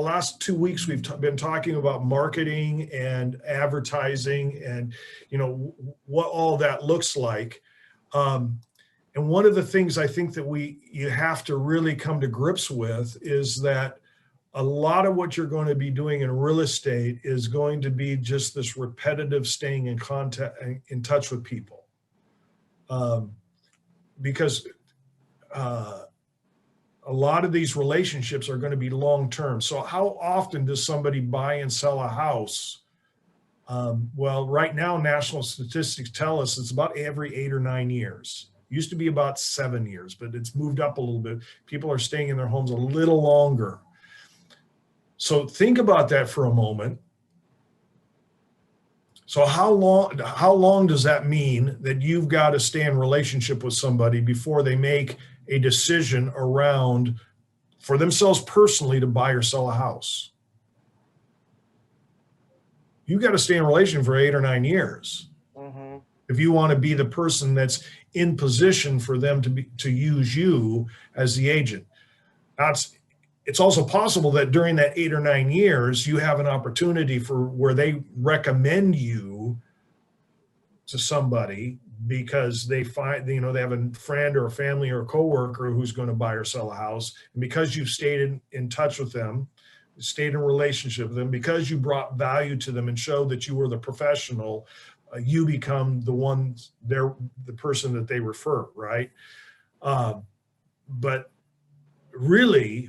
the last 2 weeks, we've been talking about marketing and advertising and, what all that looks like. And one of the things I think that you have to really come to grips with is that a lot of what you're going to be doing in real estate is going to be just this repetitive staying in contact, in touch with people. Because a lot of these relationships are going to be long-term. So how often does somebody buy and sell a house? Well, right now, national statistics tell us it's about every 8 or 9 years. Used to be about 7 years, but it's moved up a little bit. People are staying in their homes a little longer. So think about that for a moment. So how long does that mean that you've got to stay in relationship with somebody before they make a decision around, for themselves personally, to buy or sell a house? You've got to stay in relation for 8 or 9 years. Mm-hmm. If you want to be the person that's in position for them to use you as the agent. Now, it's also possible that during that 8 or 9 years, you have an opportunity for where they recommend you to somebody because they find, they have a friend or a family or a coworker who's going to buy or sell a house. And because you've stayed in touch with them, stayed in relationship with them, because you brought value to them and showed that you were the professional, you become the person that they refer, right? But really,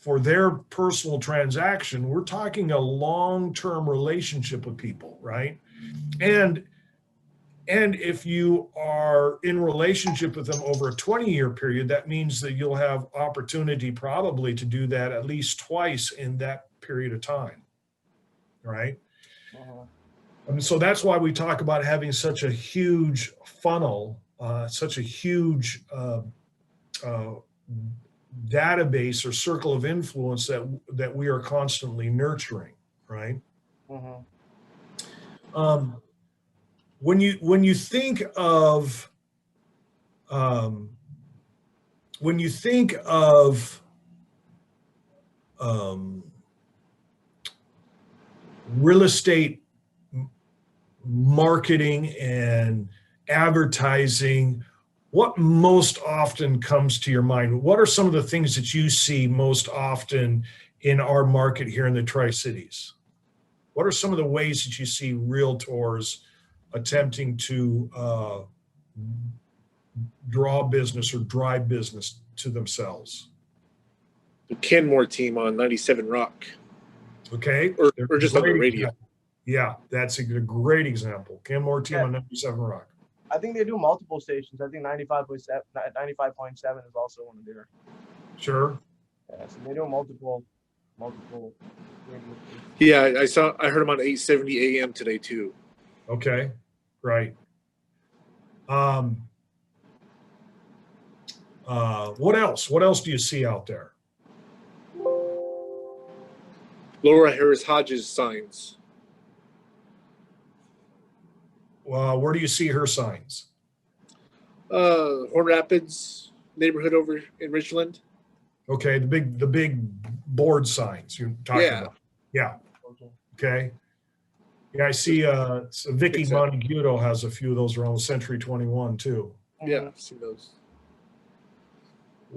for their personal transaction, we're talking a long-term relationship with people, right? And if you are in relationship with them over a 20-year period, that means that you'll have opportunity probably to do that at least twice in that period of time, right? Uh-huh. So that's why we talk about having such a huge funnel, such a huge database or circle of influence that we are constantly nurturing, right? Uh-huh. When you think of real estate marketing and advertising, what most often comes to your mind? What are some of the things that you see most often in our market here in the Tri-Cities? What are some of the ways that you see realtors attempting to draw business or drive business to themselves? The Kenmore team on 97 Rock. Okay. Or just on the radio. Example. Yeah, that's a great example. Kenmore team on 97 Rock. I think they do multiple stations. I think 95.7 is also one of their. Sure. Yeah, so they do multiple radio stations. Yeah, I heard them on 870 AM today too. Okay, right. What else? What else do you see out there? Laura Harris Hodges signs. Where do you see her signs? Horn Rapids neighborhood over in Richland. Okay, the big board signs you're talking about. Yeah. Okay. Yeah, I see. So Vicky Montaguto has a few of those around Century 21 too. Yeah, I've seen those.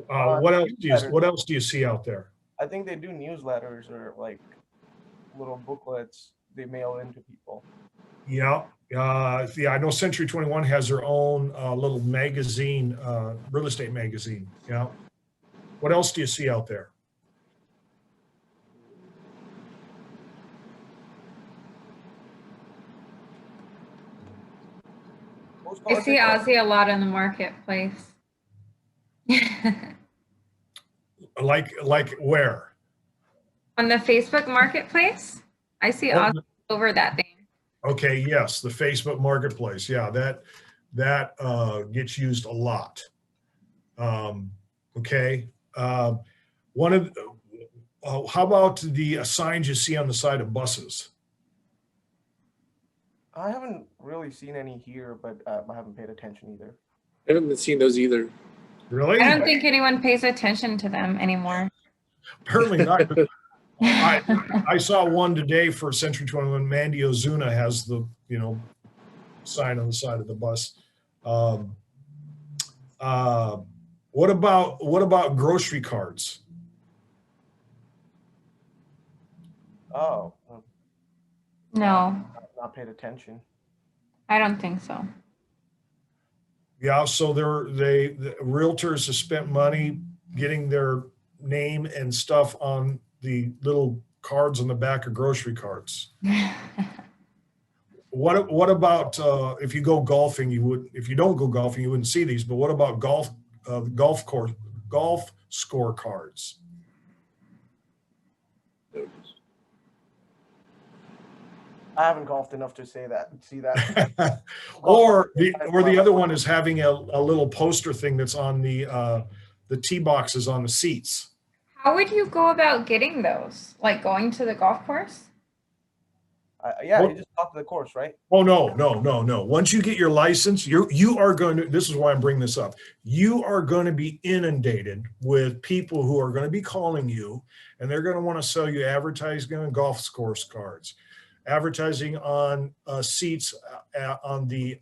What else do you see out there? I think they do newsletters or like little booklets they mail into people. Yeah. I know Century 21 has their own little magazine, real estate magazine. Yeah. What else do you see out there? I see Ozzy a lot in the marketplace. Like where? On the Facebook marketplace, I see Ozzy over that thing. Okay, yes, the Facebook marketplace. Yeah, that gets used a lot. Okay. How about the signs you see on the side of buses? I haven't really seen any here, but I haven't paid attention either. I haven't seen those either. Really? I don't think anyone pays attention to them anymore. Apparently not. I saw one today for Century 21. Mandy Ozuna has the, sign on the side of the bus. Um, what about grocery cards? Oh, No, not paid attention. I don't think so. Yeah, so the realtors have spent money getting their name and stuff on the little cards on the back of grocery cards. What about if you go golfing? If you don't go golfing, you wouldn't see these. But what about golf score cards? I haven't golfed enough to see that. or the other one is having a little poster thing that's on the tee boxes on the seats. How would you go about getting those? Like going to the golf course? Yeah, you just talk to the course, right? Oh, no. Once you get your license, you are going to, this is why I'm bringing this up. You are going to be inundated with people who are going to be calling you, and they're going to want to sell you advertising on golf course cards, advertising on seats on the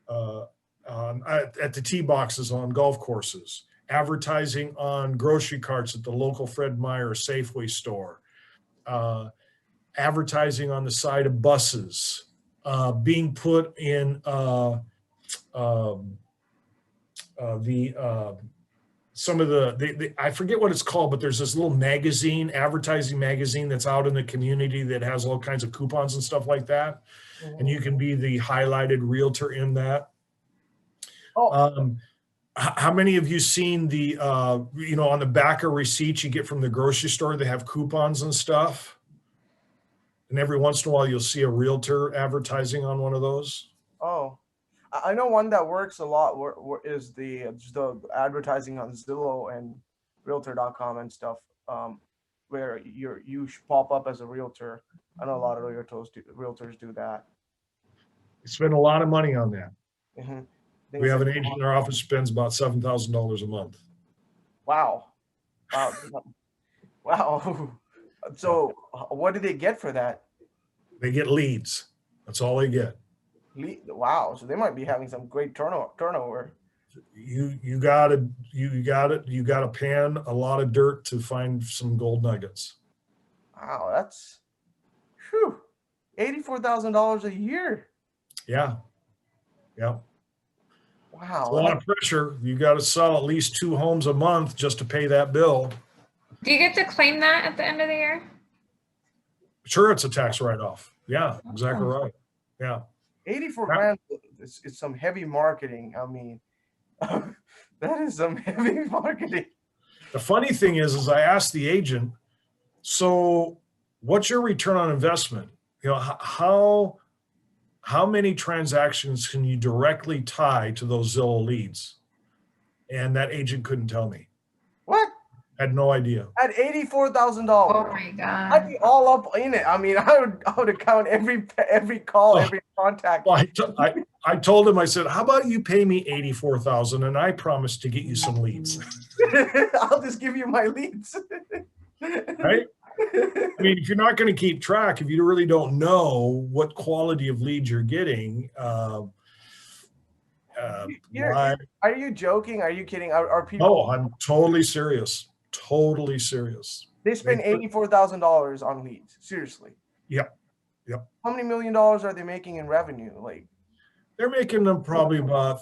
at the tee boxes on golf courses, advertising on grocery carts at the local Fred Meyer Safeway store, advertising on the side of buses, being put in some of the I forget what it's called, but there's this little magazine, advertising magazine that's out in the community that has all kinds of coupons and stuff like that. And you can be the highlighted realtor in that. Oh. How many of you seen the, on the back of receipts you get from the grocery store, they have coupons and stuff? And every once in a while, you'll see a realtor advertising on one of those. Oh, I know one that works a lot is the advertising on Zillow and Realtor.com and stuff, where you pop up as a realtor. I know a lot of realtors do that. We spend a lot of money on that. Mm-hmm. We have an agent in our office spends about $7,000 a month. Wow. Wow. So what do they get for that? They get leads. That's all they get. Wow. So they might be having some great turnover. You gotta pan a lot of dirt to find some gold nuggets. Wow, that's $84,000 a year. Yeah. Wow. It's a lot of pressure. You got to sell at least 2 homes a month just to pay that bill. Do you get to claim that at the end of the year? Sure, it's a tax write-off. Yeah, exactly right. Yeah. 84 grand is some heavy marketing. I mean, that is some heavy marketing. The funny thing is I asked the agent, so what's your return on investment? How many transactions can you directly tie to those Zillow leads? And that agent couldn't tell me. What? Had no idea. At $84,000. Oh my God. I'd be all up in it. I mean, I would account every call, every contact. Well, I told him, I said, how about you pay me $84,000 and I promise to get you some leads. I'll just give you my leads. Right? I mean, if you're not going to keep track, if you really don't know what quality of leads you're getting, Are you joking? Are you kidding? Are people? No, I'm totally serious. Totally serious. They spend $84,000 on leads. Seriously. Yep. How many $1 million are they making in revenue? Like, they're making them probably about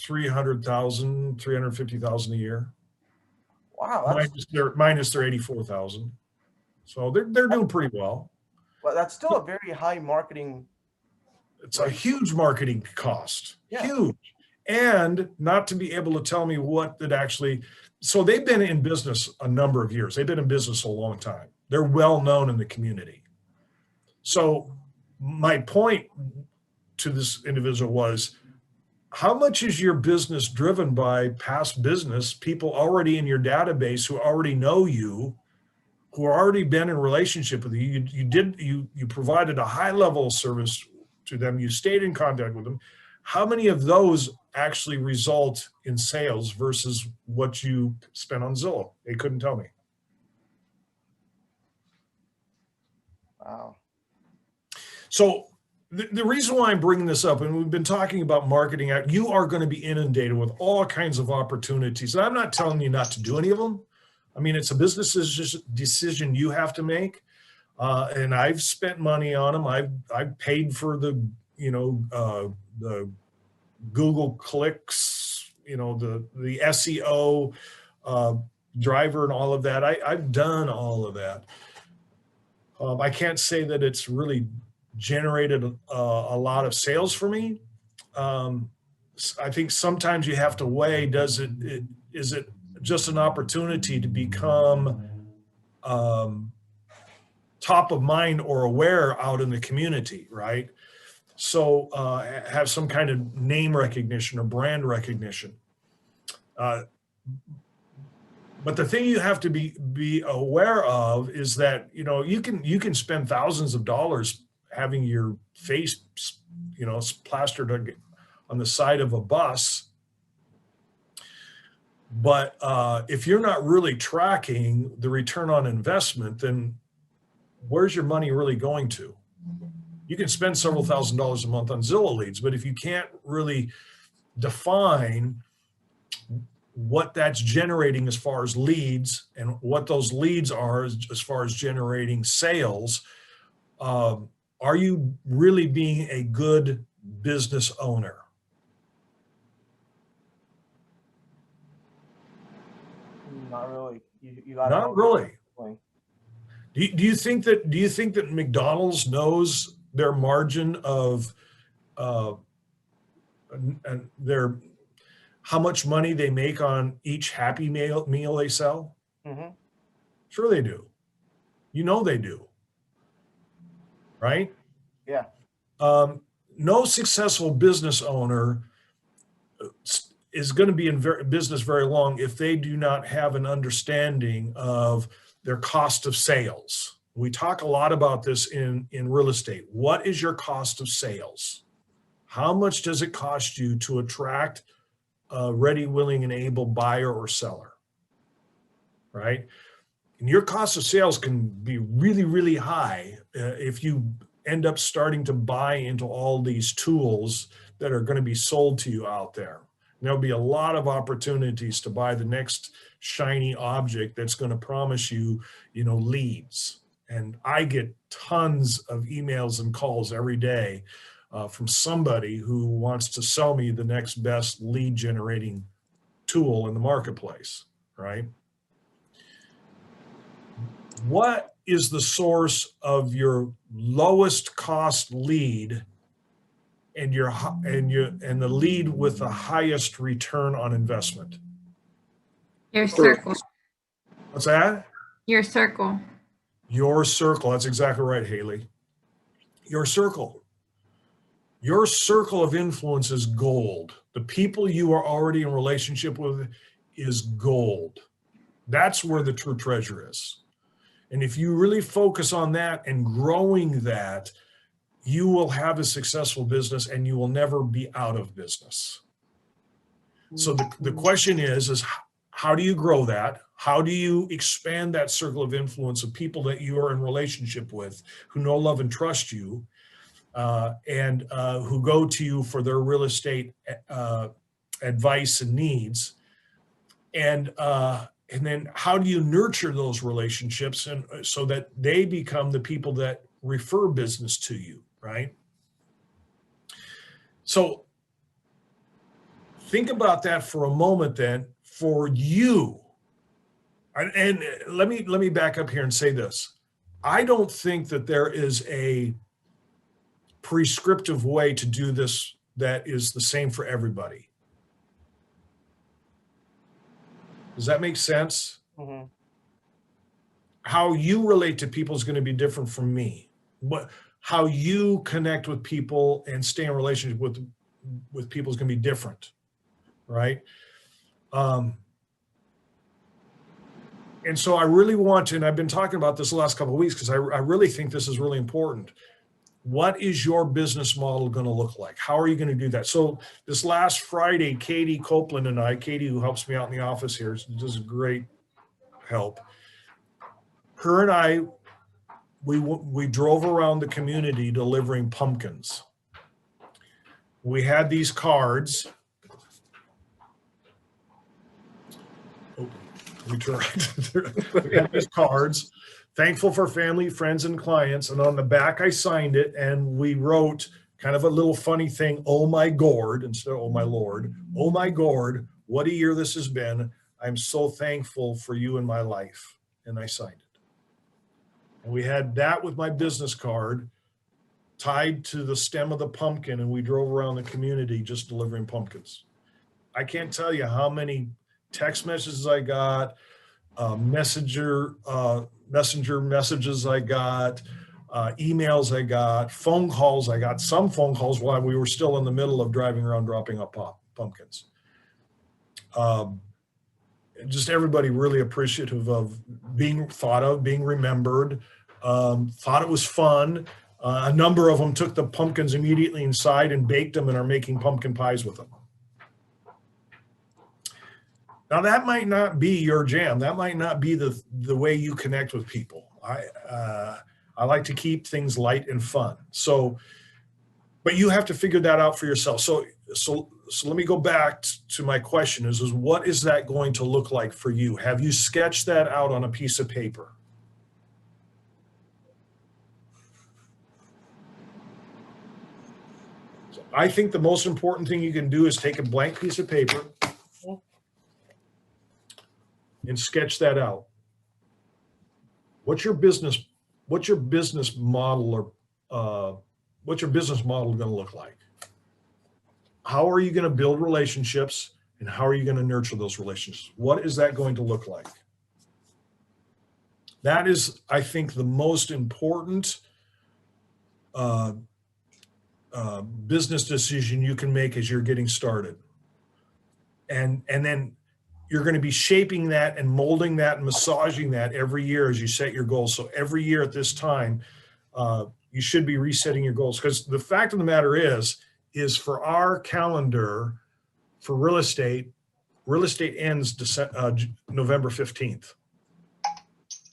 $300,000, $350,000 a year. wow. Minus their $84,000. So they're doing pretty well. Well, that's still a very high marketing. It's a huge marketing cost. Yeah. Huge. And not to be able to tell me what that actually. So they've been in business a number of years. They've been in business a long time. They're well known in the community. So my point to this individual was, how much is your business driven by past business, people already in your database who already know you, who are already been in relationship with you? You provided a high level of service to them. You stayed in contact with them. How many of those actually result in sales versus what you spent on Zillow? They couldn't tell me. Wow. So the reason why I'm bringing this up, and we've been talking about marketing, you are going to be inundated with all kinds of opportunities. And I'm not telling you not to do any of them. I mean, it's a business decision you have to make. And I've spent money on them. I've paid for the Google clicks, the SEO driver and all of that. I've done all of that. I can't say that it's really generated a lot of sales for me. I think sometimes you have to weigh, is it just an opportunity to become top of mind or aware out in the community, right? So have some kind of name recognition or brand recognition. But the thing you have to be aware of is that, you can spend thousands of dollars having your face, plastered on the side of a bus. But if you're not really tracking the return on investment, then where's your money really going to? You can spend several $1,000s a month on Zillow leads, but if you can't really define what that's generating as far as leads and what those leads are as far as generating sales, are you really being a good business owner? Not really. You got Not really. Do you think that McDonald's knows their margin of and their how much money they make on each Happy Meal they sell? Mm-hmm. Sure they do. They do. Right? Yeah. No successful business owner is going to be in business very long if they do not have an understanding of their cost of sales. We talk a lot about this in real estate. What is your cost of sales? How much does it cost you to attract a ready, willing, and able buyer or seller? Right? And your cost of sales can be really, really high if you end up starting to buy into all these tools that are going to be sold to you out there. And there'll be a lot of opportunities to buy the next shiny object that's going to promise you, leads. And I get tons of emails and calls every day from somebody who wants to sell me the next best lead generating tool in the marketplace, right? What is the source of your lowest cost lead and the lead with the highest return on investment? Your circle. What's that? Your circle. Your circle. That's exactly right, Haley. Your circle. Your circle of influence is gold. The people you are already in relationship with is gold. That's where the true treasure is. And if you really focus on that and growing that, you will have a successful business and you will never be out of business. So the question is how do you grow that? How do you expand that circle of influence of people that you are in relationship with, who know, love, and trust you, and who go to you for their real estate advice and needs? And then how do you nurture those relationships and so that they become the people that refer business to you, right? So think about that for a moment then for you. And let me back up here and say this. I don't think that there is a prescriptive way to do this that is the same for everybody. Does that make sense? Mm-hmm. How you relate to people is going to be different from me. How you connect with people and stay in relationship with people is going to be different, right? And so I really want to, and I've been talking about this the last couple of weeks because I really think this is really important. What is your business model going to look like? How are you going to do that? So this last Friday, Katie Copeland and I, Katie, who helps me out in the office here, does great help. Her and I we drove around the community delivering pumpkins. We had these cards. Oh, we had these cards, thankful for family, friends, and clients. And on the back, I signed it, and we wrote kind of a little funny thing, "Oh my gourd," instead of "Oh my Lord." "Oh my gourd, what a year this has been. I'm so thankful for you in my life." And I signed it. And we had that with my business card tied to the stem of the pumpkin, and we drove around the community just delivering pumpkins. I can't tell you how many text messages I got, messenger messages I got, emails I got, phone calls I got, some phone calls while we were still in the middle of driving around dropping up pumpkins. Just everybody really appreciative of being thought of, being remembered, thought it was fun. A number of them took the pumpkins immediately inside and baked them and are making pumpkin pies with them. Now that might not be your jam. That might not be the way you connect with people. I like to keep things light and fun. So, but you have to figure that out for yourself. So let me go back to my question is what is that going to look like for you? Have you sketched that out on a piece of paper? So I think the most important thing you can do is take a blank piece of paper and sketch that out. What's your business model what's your business model going to look like? How are you going to build relationships, and how are you going to nurture those relationships? What is that going to look like? That is, I think, the most important business decision you can make as you're getting started. And then you're going to be shaping that and molding that and massaging that every year as you set your goals. So every year at this time, you should be resetting your goals, because the fact of the matter is for our calendar for real estate ends November 15th.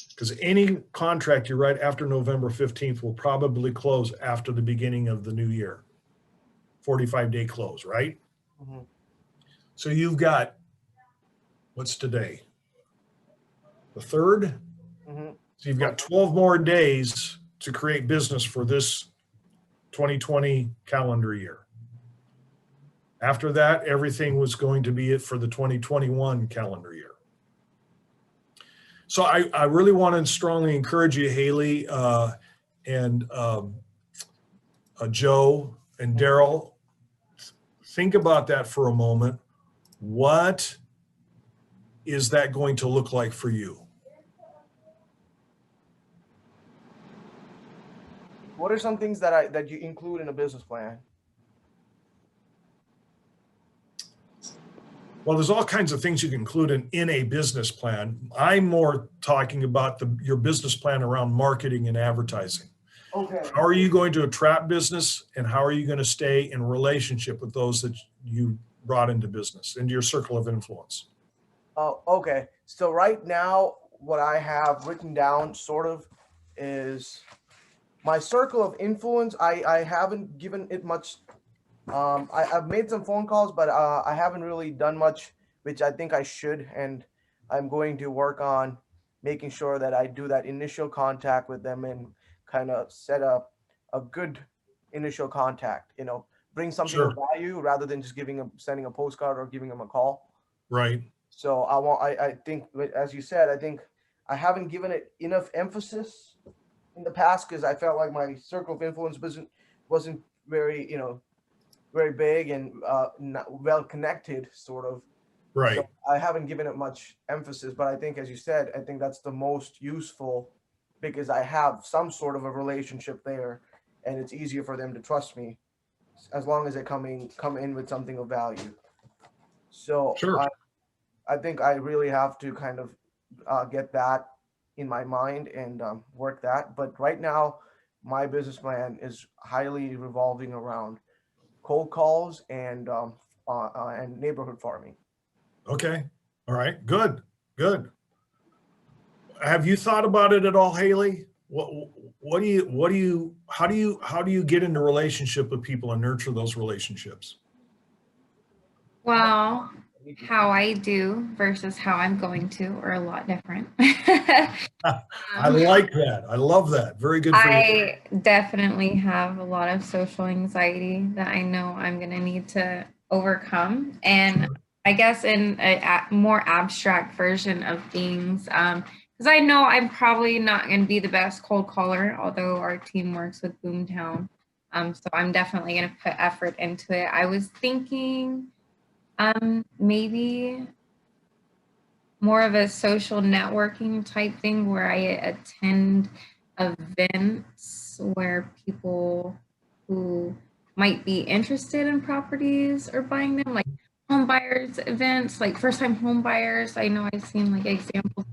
Because any contract you write after November 15th will probably close after the beginning of the new year. 45-day close, right? Mm-hmm. So you've got, what's today? The 3rd? Mm-hmm. So you've got 12 more days to create business for this 2020 calendar year. After that, everything was going to be it for the 2021 calendar year. So I really want to strongly encourage you, Haley, and Joe and Daryl, think about that for a moment. What is that going to look like for you? What are some things that you include in a business plan? Well, there's all kinds of things you can include in a business plan. I'm more talking about your business plan around marketing and advertising. Okay. How are you going to attract business, and how are you going to stay in relationship with those that you brought into business, into your circle of influence? Oh, okay. So right now, what I have written down sort of is my circle of influence. I haven't given it much. I've made some phone calls, but I haven't really done much, which I think I should. And I'm going to work on making sure that I do that initial contact with them and kind of set up a good initial contact, bring something Sure. of value rather than just sending a postcard or giving them a call. Right. So I think, as you said, I think I haven't given it enough emphasis in the past because I felt like my circle of influence wasn't very, very big and not well connected, sort of. Right. So I haven't given it much emphasis, but I think, as you said, I think that's the most useful because I have some sort of a relationship there, and it's easier for them to trust me as long as they come in with something of value. So Sure. I think I really have to kind of get that in my mind and work that. But right now, my business plan is highly revolving around cold calls and neighborhood farming. Okay. All right. Good. Good. Have you thought about it at all, Haley? how do you get into relationship with people and nurture those relationships? Well, how I do versus how I'm going to are a lot different. I like that. I love that. Very good for you. I definitely have a lot of social anxiety that I know I'm going to need to overcome. And I guess in a more abstract version of things, because I know I'm probably not going to be the best cold caller, although our team works with Boomtown. So I'm definitely going to put effort into it. I was thinking maybe more of a social networking type thing where I attend events where people who might be interested in properties or buying them, like home buyers events, like first time home buyers. I know I've seen like examples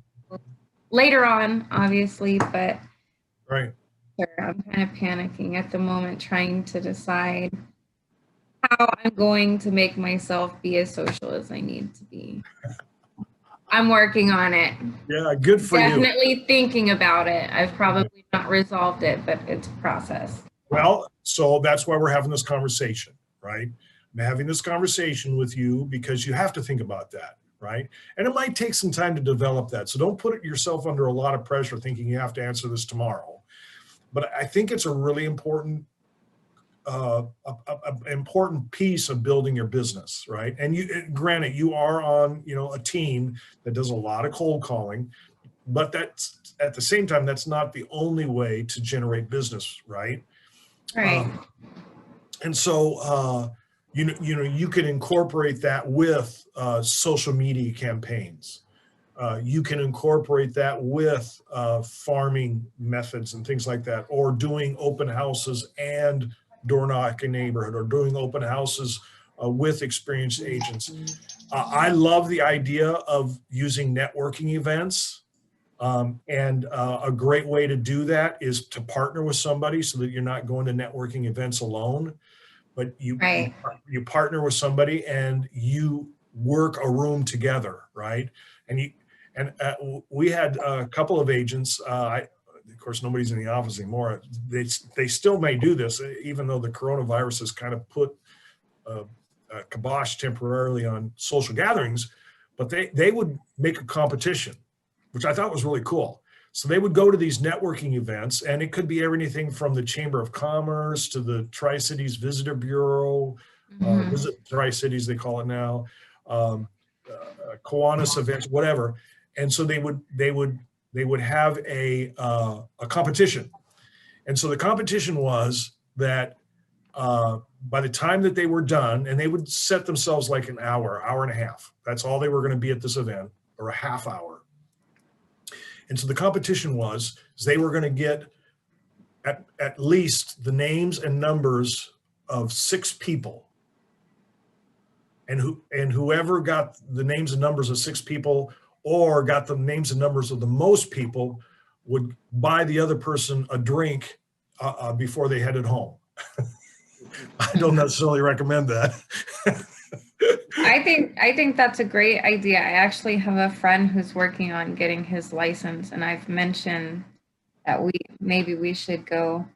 later on, obviously, but Right. I'm kind of panicking at the moment, trying to decide how I'm going to make myself be as social as I need to be. I'm working on it. Yeah, good for you. Definitely thinking about it. I've probably not resolved it, but it's a process. Well, so that's why we're having this conversation, right? I'm having this conversation with you because you have to think about that, right? And it might take some time to develop that. So don't put yourself under a lot of pressure thinking you have to answer this tomorrow. But I think it's a really important important piece of building your business, right? And granted, you are on, a team that does a lot of cold calling, but that's at the same time, that's not the only way to generate business, right? Right. And so, you can incorporate that with social media campaigns. You can incorporate that with farming methods and things like that, or doing open houses and door knocking neighborhood, or doing open houses with experienced agents. I love the idea of using networking events. And a great way to do that is to partner with somebody so that you're not going to networking events alone, but you partner with somebody and you work a room together, right? And we had a couple of agents. Of course, nobody's in the office anymore. They still may do this, even though the coronavirus has kind of put a kibosh temporarily on social gatherings. But they would make a competition, which I thought was really cool. So they would go to these networking events, and it could be everything from the Chamber of Commerce to the Tri-Cities Visitor Bureau, Visit Tri-Cities, they call it now, Kiwanis events, whatever. And so they would have a competition. And so the competition was that by the time that they were done, and they would set themselves like an hour and a half. That's all they were going to be at this event, or a half hour. And so the competition was they were going to get at least the names and numbers of 6 people. And whoever got the names and numbers of 6 people, or got the names and numbers of the most people, would buy the other person a drink before they headed home. I don't necessarily recommend that. I think that's a great idea. I actually have a friend who's working on getting his license, and I've mentioned that we should go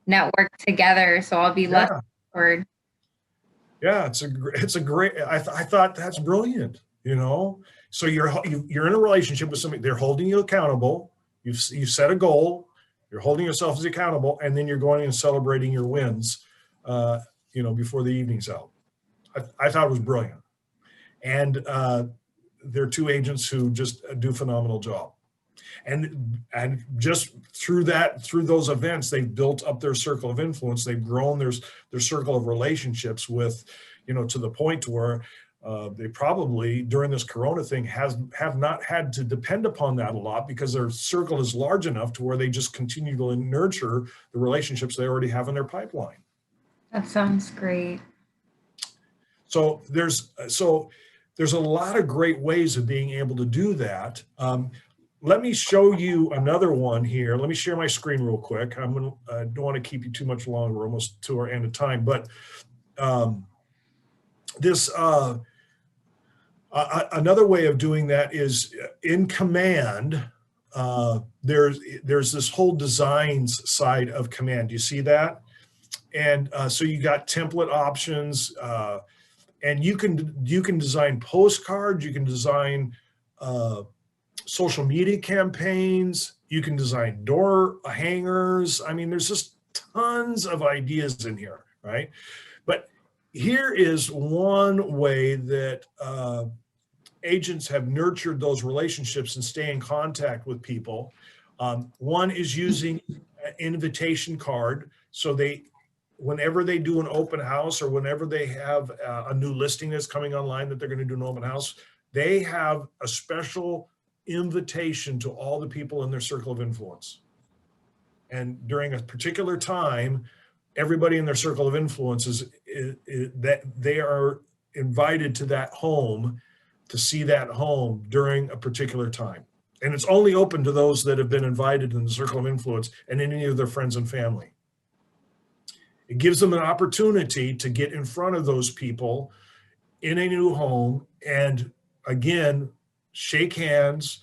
network together, so I'll be less awkward. Yeah, it's a great. I thought that's brilliant. So you're in a relationship with somebody. They're holding you accountable. You've set a goal. You're holding yourself as accountable, and then you're going and celebrating your wins. Before the evening's out. I thought it was brilliant. And there are 2 agents who just do a phenomenal job. And just through those events, they've built up their circle of influence. They've grown their circle of relationships with, to the point to where they probably during this Corona thing have not had to depend upon that a lot, because their circle is large enough to where they just continue to nurture the relationships they already have in their pipeline. That sounds great. So there's a lot of great ways of being able to do that. Let me show you another one here. Let me share my screen real quick. I don't want to keep you too much longer. We're almost to our end of time, but this another way of doing that is in Command. there's this whole designs side of Command. You see that? And so you got template options, and you can design postcards, you can design social media campaigns, you can design door hangers. I mean, there's just tons of ideas in here, right? But here is one way that agents have nurtured those relationships and stay in contact with people. One is using an invitation card. So whenever they do an open house or whenever they have a new listing that's coming online that they're going to do an open house, they have a special invitation to all the people in their circle of influence. And during a particular time, everybody in their circle of influence is that they are invited to that home to see that home during a particular time. And it's only open to those that have been invited in the circle of influence and any of their friends and family. It gives them an opportunity to get in front of those people in a new home and, again, shake hands,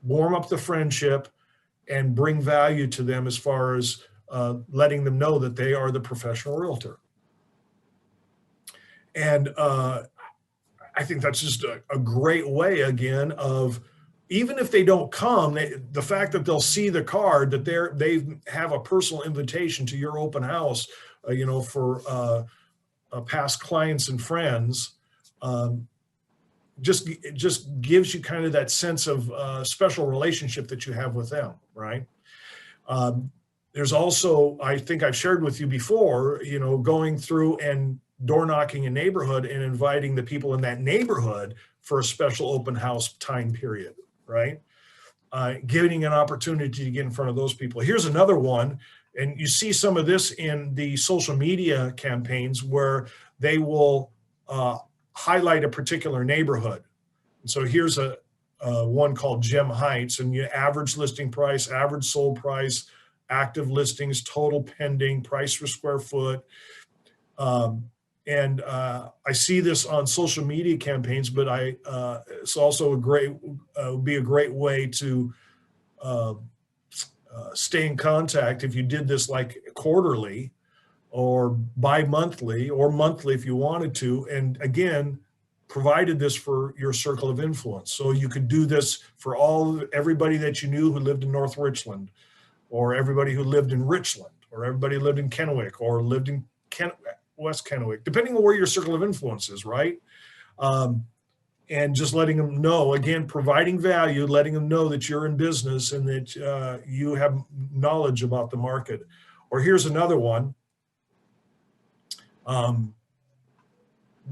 warm up the friendship, and bring value to them as far as letting them know that they are the professional realtor. And I think that's just a great way, again, of even if they don't come, the fact that they'll see the card, that they have a personal invitation to your open house, for past clients and friends, just gives you kind of that sense of special relationship that you have with them, right? There's also, I think I've shared with you before, going through and door knocking a neighborhood and inviting the people in that neighborhood for a special open house time period, right? Giving an opportunity to get in front of those people. Here's another one, and you see some of this in the social media campaigns where they will highlight a particular neighborhood. And so here's a one called Gem Heights, and you average listing price, average sold price, active listings, total pending, price per square foot. And I see this on social media campaigns, but it's also would be a great way to stay in contact if you did this like quarterly or bi-monthly or monthly if you wanted to. And again, provided this for your circle of influence. So you could do this for everybody that you knew who lived in North Richland, or everybody who lived in Richland, or everybody who lived in Kennewick, or lived in West Kennewick, depending on where your circle of influence is, right? And just letting them know, again, providing value, letting them know that you're in business and that you have knowledge about the market. Or here's another one.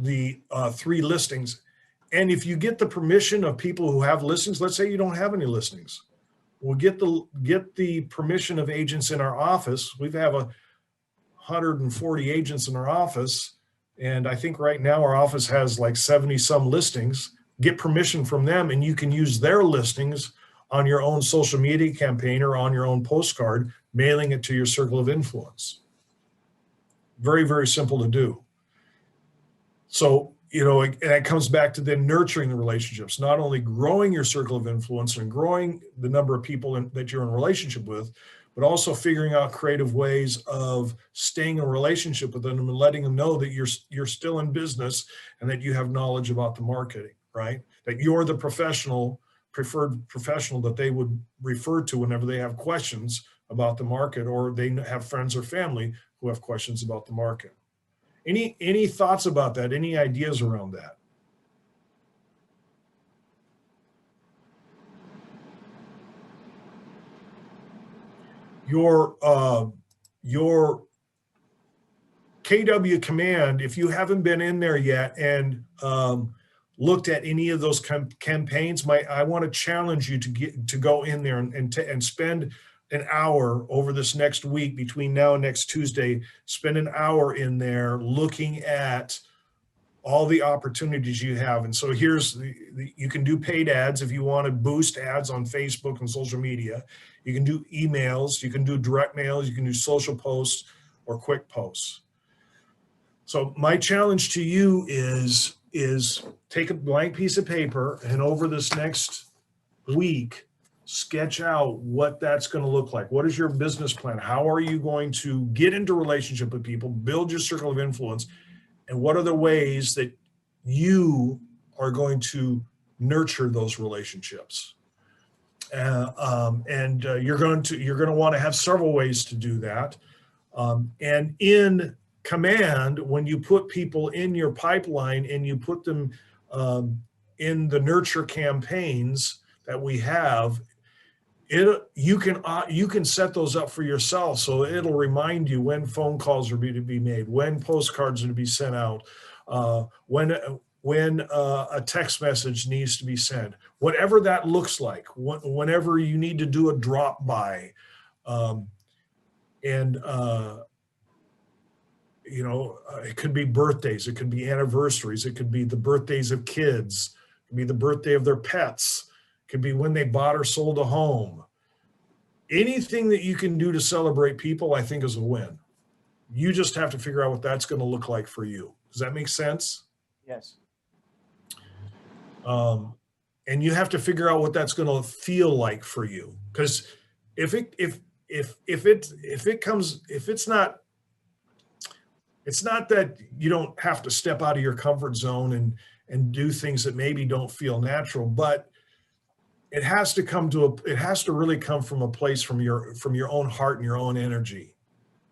The 3 listings. And if you get the permission of people who have listings, let's say you don't have any listings, we'll get the permission of agents in our office. We have 140 agents in our office, and I think right now our office has like 70 some listings. Get permission from them, and you can use their listings on your own social media campaign or on your own postcard, mailing it to your circle of influence. Very, very simple to do. So, and that comes back to then nurturing the relationships, not only growing your circle of influence and growing the number of people that you're in relationship with, but also figuring out creative ways of staying in a relationship with them and letting them know that you're still in business and that you have knowledge about the marketing, right? That you're the preferred professional that they would refer to whenever they have questions about the market, or they have friends or family who have questions about the market. Any thoughts about that? Any ideas around that? Your KW Command, if you haven't been in there yet and looked at any of those campaigns, I want to challenge you to go in there and spend an hour over this next week between now and next Tuesday. Spend an hour in there looking at all the opportunities you have. And so here's you can do paid ads if you want to boost ads on Facebook and social media. You can do emails, you can do direct mails, you can do social posts or quick posts. So my challenge to you is take a blank piece of paper, and over this next week, sketch out what that's going to look like. What is your business plan? How are you going to get into relationship with people, build your circle of influence, and what are the ways that you are going to nurture those relationships? You're going to want to have several ways to do that. And in Command, when you put people in your pipeline and you put them in the nurture campaigns that we have, you can set those up for yourself, so it'll remind you when phone calls are to be made, when postcards are to be sent out, when a text message needs to be sent, whatever that looks like, whenever you need to do a drop by, it could be birthdays, it could be anniversaries, it could be the birthdays of kids, it could be the birthday of their pets, it could be when they bought or sold a home. Anything that you can do to celebrate people, I think, is a win. You just have to figure out what that's going to look like for you. Does that make sense? Yes. And you have to figure out what that's going to feel like for you. Because it's not that you don't have to step out of your comfort zone and do things that maybe don't feel natural, but it has to really come from a place from your own heart and your own energy.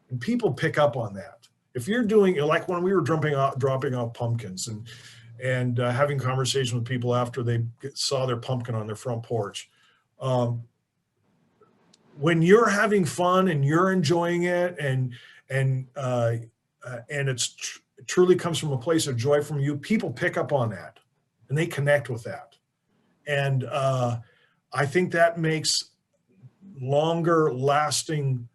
And people pick up on that. If you're doing, like when we were dropping off pumpkins and having conversation with people after they saw their pumpkin on their front porch, when you're having fun and you're enjoying it and it truly comes from a place of joy from you, people pick up on that and they connect with that. And I think that makes longer lasting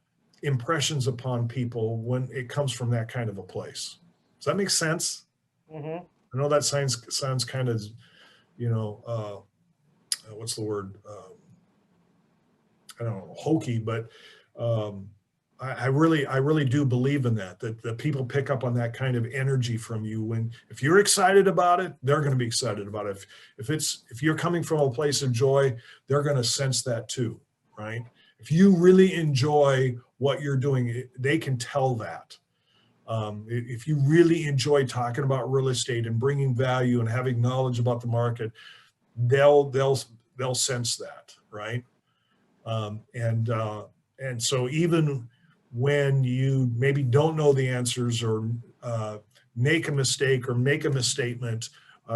impressions upon people when it comes from that kind of a place. Does that make sense? Mm-hmm. I know that sounds kind of, what's the word? I don't know, hokey, but I really do believe in that people pick up on that kind of energy from you. If you're excited about it, they're going to be excited about it. If you're coming from a place of joy, they're going to sense that too, right? If you really enjoy what you're doing, they can tell that. If you really enjoy talking about real estate and bringing value and having knowledge about the market, they'll sense that, right? And so even when you maybe don't know the answers or make a mistake or make a misstatement,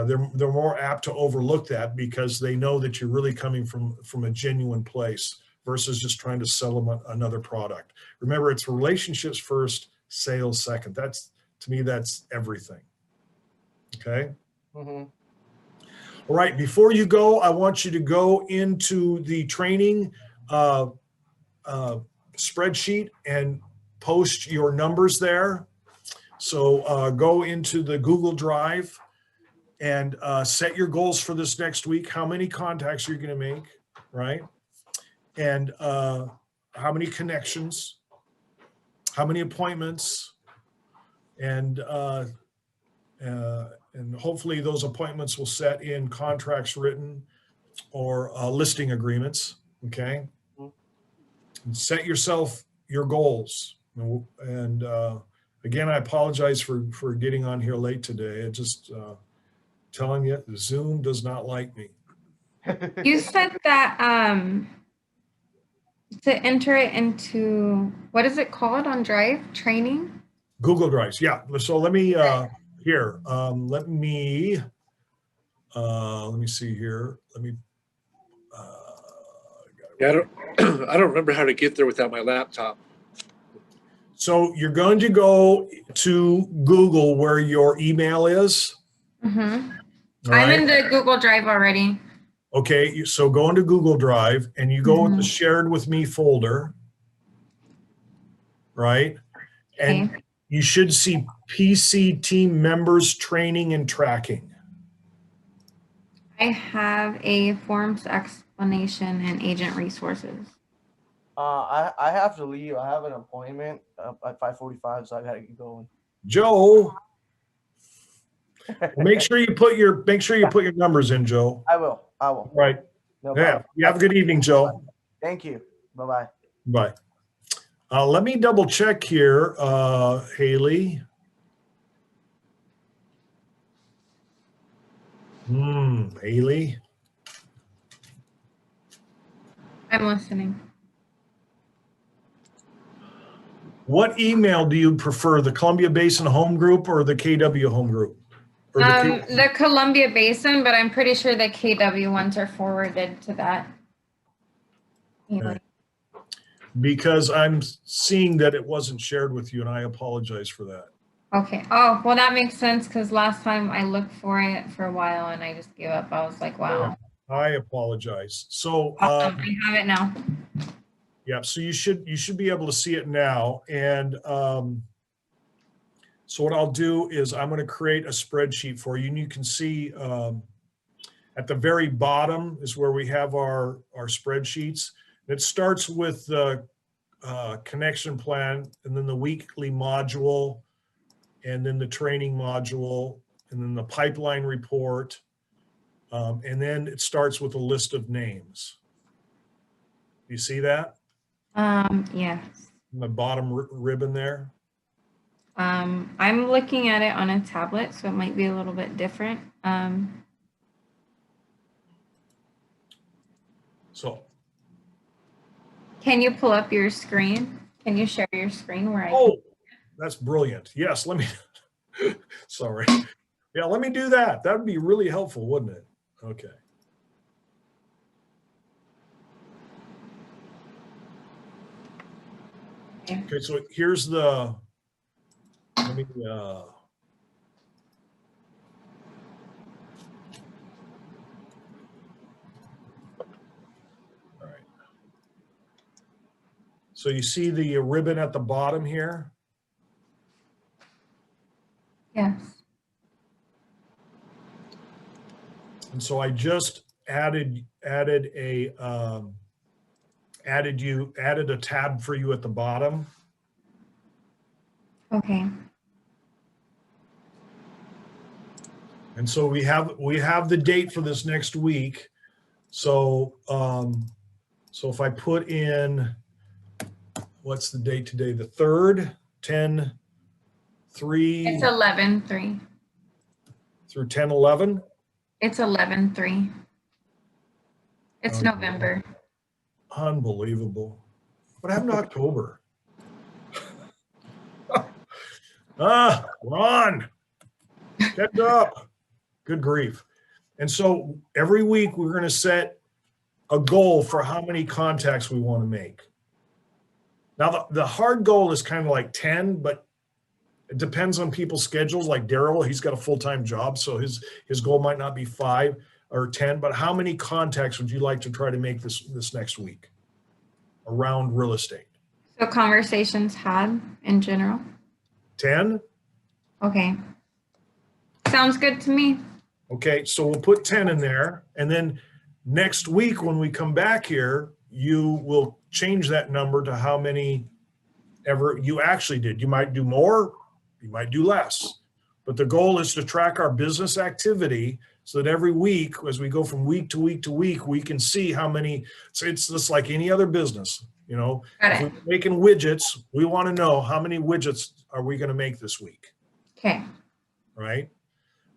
they're more apt to overlook that because they know that you're really coming from a genuine place versus just trying to sell them another product. Remember, it's relationships first, sales second. To me, that's everything. Okay. Mm-hmm. All right. Before you go, I want you to go into the training spreadsheet and post your numbers there. So go into the Google Drive and set your goals for this next week. How many contacts you're going to make, right? And how many connections, how many appointments, and hopefully those appointments will set in contracts written or listing agreements. Okay. And set yourself your goals. And again, I apologize for getting on here late today. It just telling you, Zoom does not like me. You said that to enter it into, what is it called on Drive? Training? Google Drives, yeah. So let me here. Let me see here. Let me. Yeah, I don't remember how to get there without my laptop. So you're going to go to Google where your email is. Mm-hmm. All I'm right? in the Google Drive already. Okay, so go into Google Drive and you go with the shared with me folder, right? And Okay. you should see PC team members training and tracking. I have a forms explanation and agent resources. I have to leave. I have an appointment at 5:45, so I gotta get going. Joe, make sure you put your numbers in, Joe. I will. Right. No Yeah, problem. you have a good evening, Joe. Thank you. Bye-bye. Bye. Let me double check here, Haley. Haley. I'm listening. What email do you prefer, the Columbia Basin Home Group or the KW Home Group? Or The Columbia Basin, but I'm pretty sure the KW ones are forwarded to that. Okay. Because I'm seeing that it wasn't shared with you, and I apologize for that. Okay. Oh, well, that makes sense because last time I looked for it for a while and I just gave up. I was like, wow. I apologize. So, Awesome. I have it now. yeah, so you should be able to see it now. And so what I'll do is I'm going to create a spreadsheet for you, and you can see at the very bottom is where we have our spreadsheets. It starts with the connection plan, and then the weekly module, and then the training module, and then the pipeline report. And then it starts with a list of names. You see that? Yes. In the bottom ribbon there? I'm looking at it on a tablet, so it might be a little bit different. So, Can you pull up your screen? Can you share your screen where I oh, that's brilliant. Yes, let me, sorry. Yeah, let me do that. That would be really helpful, wouldn't it? Okay. can? Okay, so here's the, let me, all right. So you see the ribbon at the bottom here? Yes. And so I just added a tab for you at the bottom. Okay. And so we have the date for this next week. So so if I put in, what's the date today? The 3rd, 10/3 It's 11/3. through 10/11. It's 11/3. It's Okay. November. Unbelievable. What happened to October? Ron, catch up. Good grief. And so every week we're going to set a goal for how many contacts we want to make. Now, the hard goal is kind of like 10, but it depends on people's schedules. Like Daryl, he's got a full-time job, so his goal might not be 5 or 10, but how many contacts would you like to try to make this next week around real estate? So conversations had in general. 10? Okay. Sounds good to me. Okay, so we'll put 10 in there, and then next week when we come back here, you will change that number to how many ever you actually did. You might do more, you might do less, but the goal is to track our business activity so that every week, as we go from week to week to week, we can see how many. So it's just like any other business, you know. Got If it. we're making widgets, we want to know how many widgets are we going to make this week, Okay. right?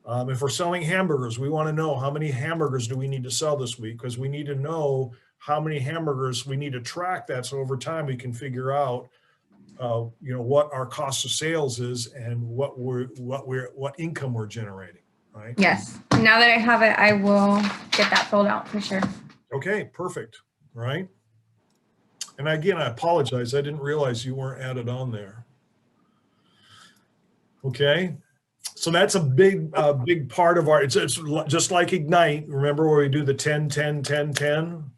If we're selling hamburgers, we want to know how many hamburgers do we need to sell this week, because we need to know how many hamburgers we need to track that. So over time we can figure out, what our cost of sales is and what income we're generating, right? Yes. Now that I have it, I will get that filled out for sure. Okay, perfect, right? And again, I apologize. I didn't realize you weren't added on there. Okay. So that's a big part of our, it's just like Ignite. Remember where we do the 10, 10, 10, 10?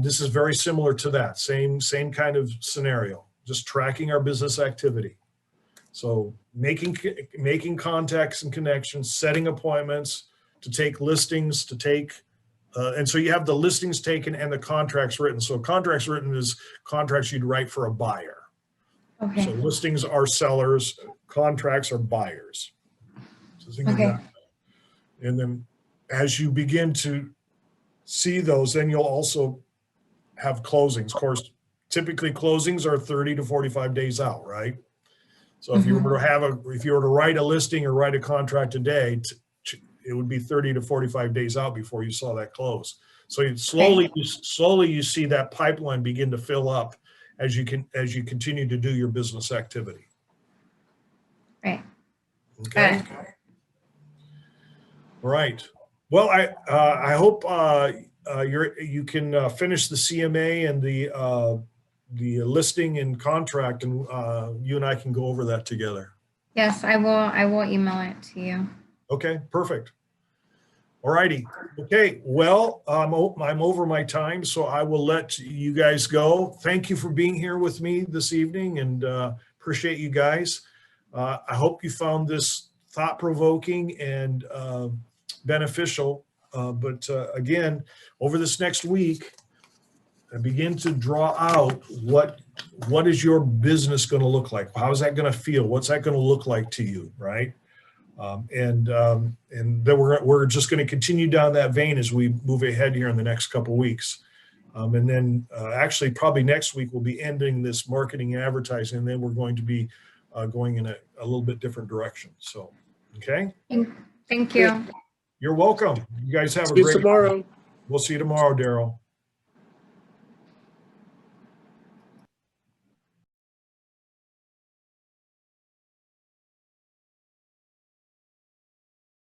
This is very similar to that. Same kind of scenario, just tracking our business activity. So making contacts and connections, setting appointments to take listings, and so you have the listings taken and the contracts written. So contracts written is contracts you'd write for a buyer. Okay. So listings are sellers, contracts are buyers. So think of Okay. that. And then as you begin to see those, then you'll also have closings. Of course, typically closings are 30 to 45 days out, right? So if you were to write a listing or write a contract today, it would be 30 to 45 days out before you saw that close. So slowly you see that pipeline begin to fill up as you continue to do your business activity. Right. Okay. All right. Well, I hope you can finish the CMA and the listing and contract, and you and I can go over that together. Yes, I will email it to you. Okay, perfect. All righty. Okay, well, I'm over my time, so I will let you guys go. Thank you for being here with me this evening, and appreciate you guys. I hope you found this thought-provoking and beneficial. But again, over this next week, I begin to draw out what is your business going to look like? How is that going to feel? What's that going to look like to you, right? And then we're just going to continue down that vein as we move ahead here in the next couple of weeks. And then actually probably next week we'll be ending this marketing and advertising, and then we're going to be going in a little bit different direction. So, okay. Thank you. You're welcome. You guys have a See you great tomorrow. We'll see you tomorrow, Daryl.